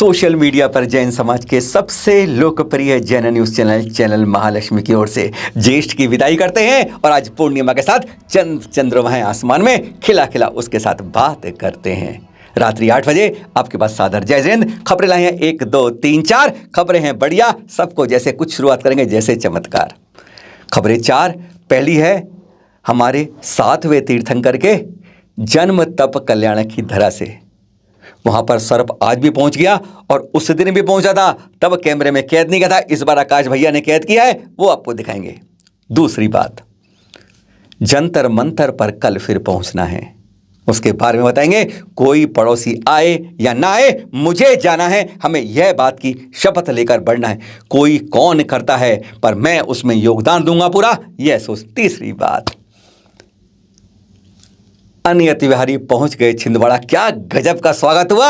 Social media पर जैन समाज के सबसे लोकप्रिय जैन न्यूज़ चैनल महालक्ष्मी की ओर से ज्येष्ठ की विदाई करते हैं और आज पूर्णिमा के साथ चंद्रमाएं आसमान में खिला खिला उसके साथ बात करते हैं। रात्रि 8 बजे आपके पास सादर जय जैन। खबरें लाई हैं 1 2 3 4। खबरें हैं बढ़िया, सबको जैसे कुछ शुरुआत करेंगे जैसे चमत्कार। खबरें 4, पहली है हमारे 7वें तीर्थंकर के जन्म तप कल्याण की धरा से। वहां पर सर्प आज भी पहुंच गया और उस दिन भी पहुंचा था, तब कैमरे में कैद नहीं किया था। इस बार आकाश भैया ने कैद किया है, वो आपको दिखाएंगे। दूसरी बात, जंतर मंतर पर कल फिर पहुंचना है, उसके बारे में बताएंगे। कोई पड़ोसी आए या ना आए, मुझे जाना है, हमें यह बात की शपथ लेकर बढ़ना है। कोई कौन करता है पर मैं उसमें योगदान दूंगा पूरा, यह सोच। तीसरी बात, अनियत विहारी पहुंच गए छिंदवाड़ा। क्या गजब का स्वागत हुआ।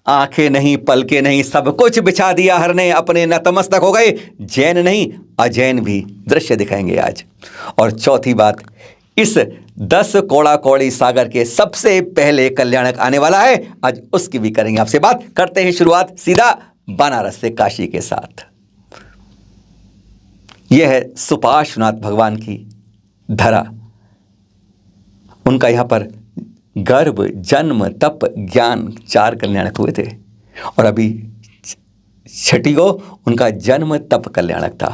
आंखें नहीं पलके नहीं, सब कुछ बिछा दिया हर ने, अपने नतमस्तक हो गए। जैन नहीं अजैन भी दृश्य दिखाएंगे आज। और चौथी बात, इस 10 कौड़ा कौड़ी सागर के सबसे पहले कल्याणक आने वाला है, आज उसकी भी करेंगे आपसे बात। करते हैं शुरुआत सीधा बनारस से काशी के साथ। यह है सुपार्श्वनाथ भगवान की धरा। उनका यहाँ पर गर्भ जन्म तप ज्ञान 4 कल्याणक हुए थे और अभी छठी को उनका जन्म तप कल्याणक था।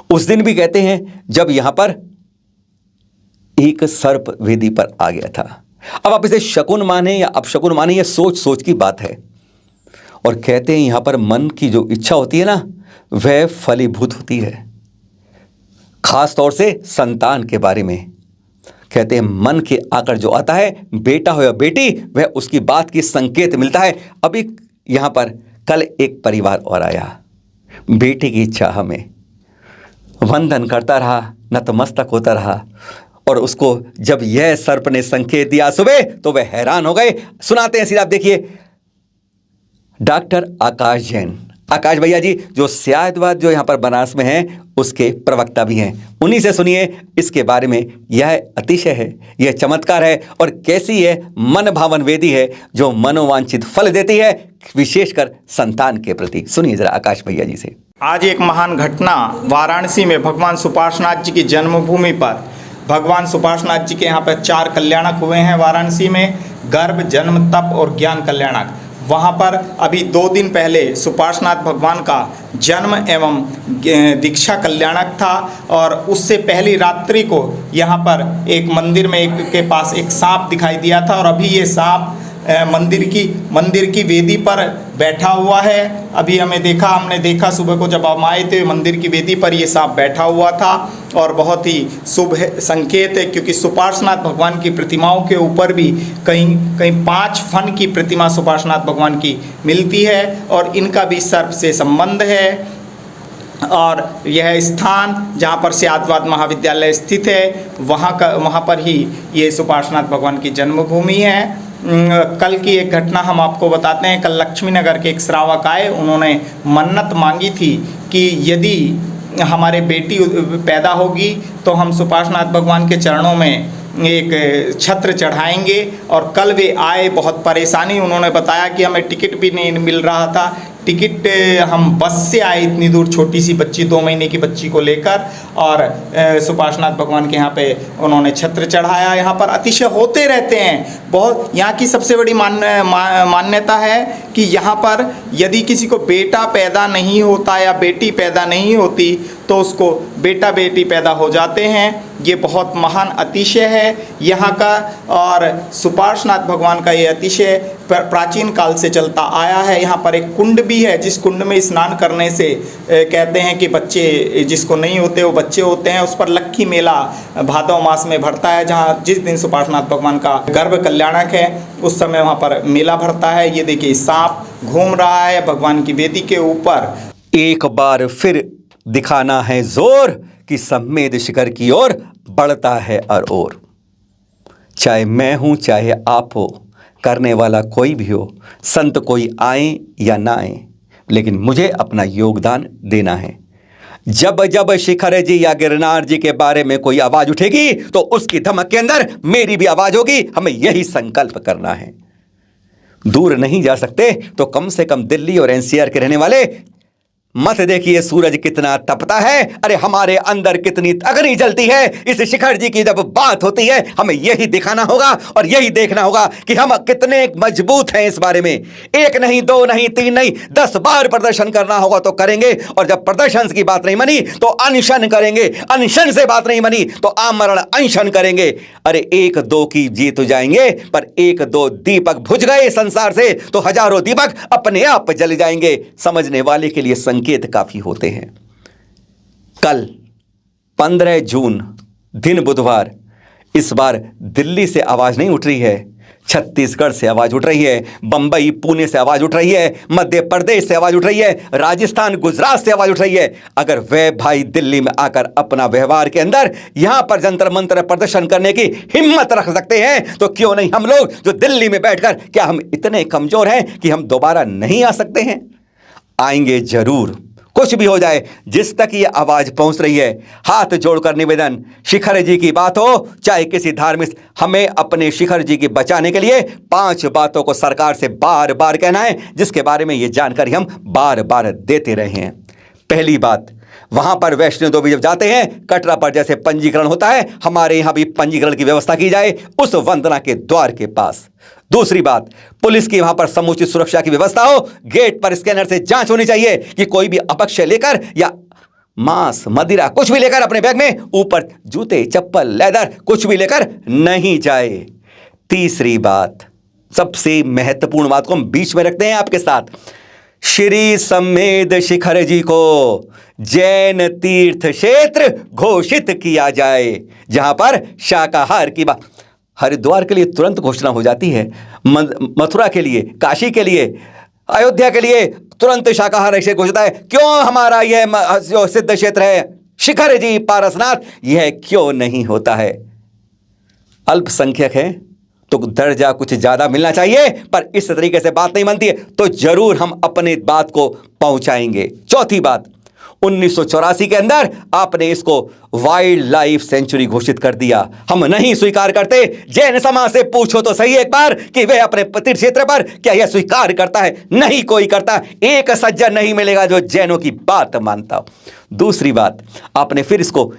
उस दिन भी कहते हैं जब यहाँ पर एक सर्प वेदी पर आ गया था। अब आप इसे शकुन माने या अपशकुन माने, यह सोच सोच की बात है। और कहते हैं यहाँ पर मन की जो इच्छा होती है ना, वह फलीभूत होती है। खास तौर से संतान के बारे में कहते हैं मन के आकर जो आता है, बेटा हो या बेटी, वह उसकी बात की संकेत मिलता है। अभी यहाँ पर कल एक परिवार और आया, बेटी की इच्छा हमें वंदन करता रहा, नतमस्तक होता रहा, और उसको जब यह सर्प ने संकेत दिया सुबह तो वह हैरान हो गए। सुनाते हैं सीधा, आप देखिए। डॉक्टर आकाश जैन, आकाश भैया जी जो स्यादवाद जो यहाँ पर बनारस में हैं, उसके प्रवक्ता भी हैं, उन्हीं से सुनिए इसके बारे में। यह अतिशय है, यह चमत्कार है, और कैसी है मन भावन वेदी है जो मनोवांछित फल देती है, विशेषकर संतान के प्रति। सुनिए जरा आकाश भैया जी से। आज एक महान घटना वाराणसी में भगवान सुपार्श्वनाथ जी की जन्मभूमि पर, भगवान सुपार्श्वनाथ जी के यहाँ पर 4 कल्याणक हुए हैं वाराणसी में, गर्भ जन्म तप और ज्ञान कल्याणक। वहाँ पर अभी 2 दिन पहले सुपार्श्वनाथ भगवान का जन्म एवं दीक्षा कल्याणक था, और उससे पहली रात्रि को यहाँ पर एक मंदिर में के पास एक सांप दिखाई दिया था, और अभी ये सांप मंदिर की वेदी पर बैठा हुआ है। अभी हमने देखा सुबह को जब हम आए थे, मंदिर की वेदी पर ये सांप बैठा हुआ था, और बहुत ही शुभ संकेत है, क्योंकि सुपार्श्वनाथ भगवान की प्रतिमाओं के ऊपर भी कहीं 5 फन की प्रतिमा सुपार्श्वनाथ भगवान की मिलती है, और इनका भी सर्प से संबंध है। और यह स्थान जहाँ पर स्यादवाद महाविद्यालय स्थित है, वहाँ पर ही ये सुपार्श्वनाथ भगवान की जन्मभूमि है। कल की एक घटना हम आपको बताते हैं। कल लक्ष्मी नगर के एक श्रावक आए, उन्होंने मन्नत मांगी थी कि यदि हमारे बेटी पैदा होगी तो हम सुपार्श्वनाथ भगवान के चरणों में एक छत्र चढ़ाएंगे। और कल वे आए, बहुत परेशानी, उन्होंने बताया कि हमें टिकट भी नहीं मिल रहा था। टिकट हम बस से आए इतनी दूर, छोटी सी बच्ची 2 महीने की बच्ची को लेकर, और सुपार्श्वनाथ भगवान के यहाँ पे उन्होंने छत्र चढ़ाया। यहाँ पर अतिशय होते रहते हैं बहुत। यहाँ की सबसे बड़ी मान्यता है कि यहाँ पर यदि किसी को बेटा पैदा नहीं होता या बेटी पैदा नहीं होती तो उसको बेटा बेटी पैदा हो जाते हैं। ये बहुत महान अतिशय है यहाँ का, और सुपार्श्वनाथ भगवान का ये अतिशय प्राचीन काल से चलता आया है। यहाँ पर एक कुंड भी है, जिस कुंड में स्नान करने से कहते हैं कि बच्चे जिसको नहीं होते वो बच्चे होते हैं। उस पर लक्खी मेला भादव मास में भरता है, जहाँ जिस दिन सुपार्श्वनाथ भगवान का गर्भ कल्याणक है उस समय वहाँ पर मेला भरता है। ये देखिए सांप घूम रहा है भगवान की वेदी के ऊपर। एक बार फिर दिखाना है जोर कि सम्मेद शिखर की ओर बढ़ता है और चाहे मैं हूं चाहे आप हो, करने वाला कोई भी हो, संत कोई आए या ना आए, लेकिन मुझे अपना योगदान देना है। जब जब शिखर जी या गिरनार जी के बारे में कोई आवाज उठेगी तो उसकी धमक के अंदर मेरी भी आवाज होगी। हमें यही संकल्प करना है। दूर नहीं जा सकते तो कम से कम दिल्ली और एनसीआर के रहने वाले मत देखिए सूरज कितना तपता है, अरे हमारे अंदर कितनी अग्नि जलती है। इस शिखर जी की जब बात होती है हमें यही दिखाना होगा और यही देखना होगा कि हम कितने मजबूत हैं। इस बारे में 1 नहीं 2 नहीं 3 नहीं 10 बार प्रदर्शन करना होगा तो करेंगे, और जब प्रदर्शन की बात नहीं मानी तो अनशन करेंगे, अनशन से बात नहीं मानी तो आमरण अनशन करेंगे। अरे 1-2 की जीत जाएंगे, पर 1-2 दीपक बुझ गए संसार से तो हजारों दीपक अपने आप जल जाएंगे। समझने वाले के लिए संकेत काफी होते हैं। कल 15 जून दिन बुधवार, इस बार दिल्ली से आवाज नहीं उठ रही है, छत्तीसगढ़ से आवाज उठ रही है, बंबई पुणे से आवाज उठ रही है, मध्य प्रदेश से आवाज उठ रही है, राजस्थान गुजरात से आवाज उठ रही है। अगर वह भाई दिल्ली में आकर अपना व्यवहार के अंदर यहां पर जंतर मंतर प्रदर्शन करने की हिम्मत रख सकते हैं तो क्यों नहीं हम लोग जो दिल्ली में बैठकर, क्या हम इतने कमजोर हैं कि हम दोबारा नहीं आ सकते हैं? आएंगे जरूर, कुछ भी हो जाए। जिस तक ये आवाज पहुंच रही है, हाथ जोड़कर निवेदन, शिखर जी की बात हो चाहे किसी धार्मिक, हमें अपने शिखर जी की बचाने के लिए 5 बातों को सरकार से बार बार कहना है, जिसके बारे में ये जानकारी हम बार बार देते रहे हैं। पहली बात, वहां पर वैष्णो देवी जब जाते हैं, कटरा पर जैसे पंजीकरण होता है, हमारे यहां भी पंजीकरण की व्यवस्था की जाए उस वंदना के द्वार के पास। दूसरी बात, पुलिस की वहां पर समुचित सुरक्षा की व्यवस्था हो, गेट पर स्कैनर से जांच होनी चाहिए कि कोई भी अपक्ष लेकर या मांस मदिरा कुछ भी लेकर अपने बैग में, ऊपर जूते चप्पल लेदर कुछ भी लेकर नहीं जाए। तीसरी बात, सबसे महत्वपूर्ण बात को हम बीच में रखते हैं आपके साथ, श्री समेध शिखर जी को जैन तीर्थ क्षेत्र घोषित किया जाए, जहां पर शाकाहार की बात, हरिद्वार के लिए तुरंत घोषणा हो जाती है, मथुरा के लिए, काशी के लिए, अयोध्या के लिए तुरंत शाकाहार से घोषित है। क्यों हमारा यह जो सिद्ध क्षेत्र है शिखर जी पारसनाथ, यह क्यों नहीं होता है? अल्पसंख्यक है तो दर्जा कुछ ज्यादा मिलना चाहिए, पर इस तरीके से बात नहीं बनती है तो जरूर हम अपने बात को पहुंचाएंगे। चौथी बात, 1984 के अंदर आपने इसको वाइल्ड लाइफ सेंचुरी घोषित कर दिया, हम नहीं स्वीकार करते। जैन समाज से पूछो तो सही एक बार कि वे अपने तीर्थ क्षेत्र पर क्या यह स्वीकार करता है? नहीं कोई करता, एक सज्जन नहीं मिलेगा जो जैनों की बात मानता हो। दूसरी बात, आपने फिर इसको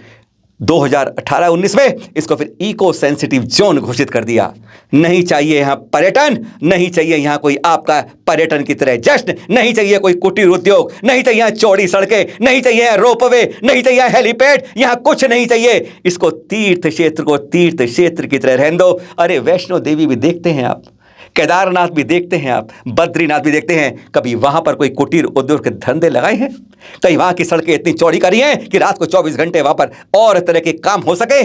2018-19 में इसको फिर इको सेंसिटिव जोन घोषित कर दिया। नहीं चाहिए यहां पर्यटन, नहीं चाहिए यहां कोई आपका पर्यटन की तरह जश्न, नहीं चाहिए कोई कुटीर उद्योग, नहीं चाहिए यहां चौड़ी सड़कें, नहीं चाहिए यहां रोपवे, नहीं चाहिए हेलीपैड, यहां कुछ नहीं चाहिए। इसको तीर्थ क्षेत्र को तीर्थ क्षेत्र की तरह रहने दो। अरे वैष्णो देवी भी देखते हैं आप, केदारनाथ भी देखते हैं आप, बद्रीनाथ भी देखते हैं, कभी वहां पर कोई कुटीर उद्योग के धंधे लगाए हैं? कहीं वहां की सड़कें इतनी चौड़ी करी हैं कि रात को 24 घंटे वहां पर और तरह के काम हो सके,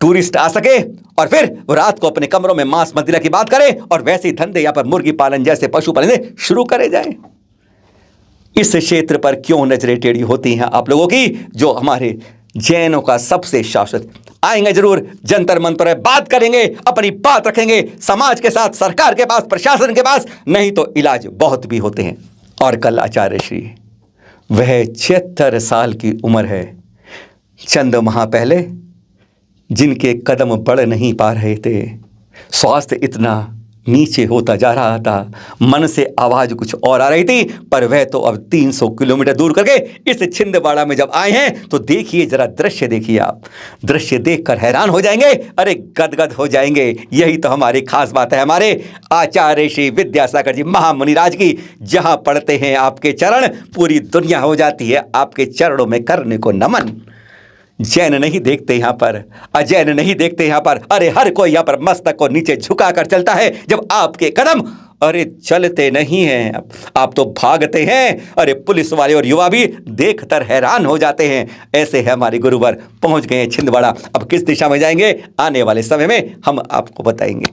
टूरिस्ट आ सके और फिर वो रात को अपने कमरों में मांस मदिरा की बात करें और वैसे ही धंधे यहां पर मुर्गी पालन जैसे पशु पालन शुरू करे जाए? इस क्षेत्र पर क्यों नजरें टेढ़ी होती हैं आप लोगों की, जो हमारे जैनों का सबसे शाश्वत? आएंगे जरूर, जंतर मंतर बात करेंगे, अपनी बात रखेंगे समाज के साथ, सरकार के पास, प्रशासन के पास, नहीं तो इलाज बहुत भी होते हैं। और कल आचार्य श्री, वह 76 साल की उम्र है, चंद माह पहले जिनके कदम बढ़ नहीं पा रहे थे, स्वास्थ्य इतना नीचे होता जा रहा था, मन से आवाज कुछ और आ रही थी, पर वह तो अब 300 किलोमीटर दूर करके इस छिंदवाड़ा में जब आए हैं तो देखिए जरा दृश्य, देखिए आप, दृश्य देखकर हैरान हो जाएंगे, अरे गदगद हो जाएंगे। यही तो हमारी खास बात है, हमारे आचार्य श्री विद्यासागर जी महामुनिराज की, जहां पढ़ते हैं आपके चरण पूरी दुनिया हो जाती है आपके चरणों में करने को नमन। जैन नहीं देखते यहां पर, अजैन नहीं देखते यहां पर, अरे हर कोई यहां पर मस्तक को नीचे झुकाकर चलता है जब आपके कदम, अरे चलते नहीं हैं आप तो भागते हैं। अरे पुलिस वाले और युवा भी देखकर हैरान हो जाते हैं। ऐसे है हमारे गुरुवर, पहुंच गए हैं छिंदवाड़ा, अब किस दिशा में जाएंगे आने वाले समय में हम आपको बताएंगे।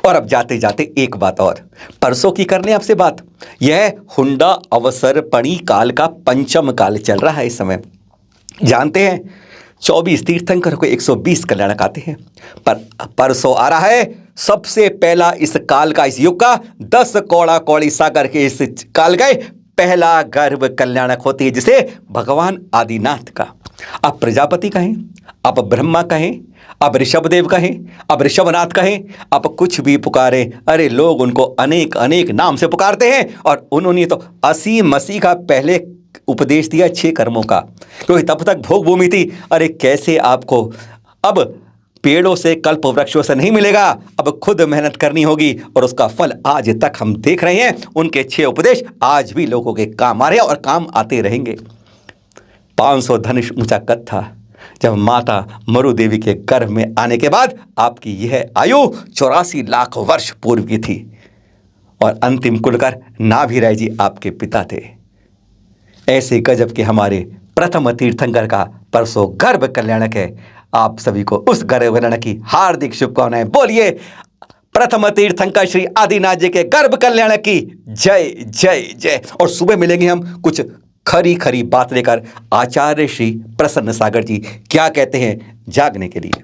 और अब जाते जाते एक बात और परसों की करने आपसे बात, यह हुंडा अवसरपणी काल का पंचम काल चल रहा है इस समय। जानते हैं 24 तीर्थंकर को 120 कल्याणक आते हैं, पर परसों आ रहा है सबसे पहला इस काल का, इस युग का 10 कौड़ा कौड़ी सागर के इस काल का पहला गर्भ कल्याणक होती है, जिसे भगवान आदिनाथ का आप प्रजापति कहें, आप ब्रह्मा कहें, आप ऋषभदेव कहें, आप ऋषभनाथ कहें, आप कुछ भी पुकारें, अरे लोग उनको अनेक अनेक नाम से पुकारते हैं। और उन्होंने तो असी मसीह का पहले उपदेश दिया 6 कर्मों का, क्योंकि तब तक भोग भूमि थी। अरे कैसे आपको अब पेड़ों से, कल्प वृक्षों से नहीं मिलेगा, अब खुद मेहनत करनी होगी। और उसका फल आज तक हम देख रहे हैं। उनके 6 उपदेश आज भी लोगों के काम आ रहे हैं और काम आते रहेंगे। 500 धनुष ऊंचा कद था जब माता मरु देवी के गर्भ में आने के बाद आपकी यह आयु 84 लाख वर्ष पूर्व की थी। और अंतिम कुलकर नाभिराय जी आपके पिता थे। ऐसे गजब के हमारे प्रथम तीर्थंकर का परसों गर्भ कल्याणक है। आप सभी को उस गर्भ कल्याणक की हार्दिक शुभकामनाएं। बोलिए प्रथम तीर्थंकर श्री आदिनाथ जी के गर्भ कल्याणक की जय जय जय। और सुबह मिलेंगे हम कुछ खरी खरी बात लेकर। आचार्य श्री प्रसन्न सागर जी क्या कहते हैं जागने के लिए।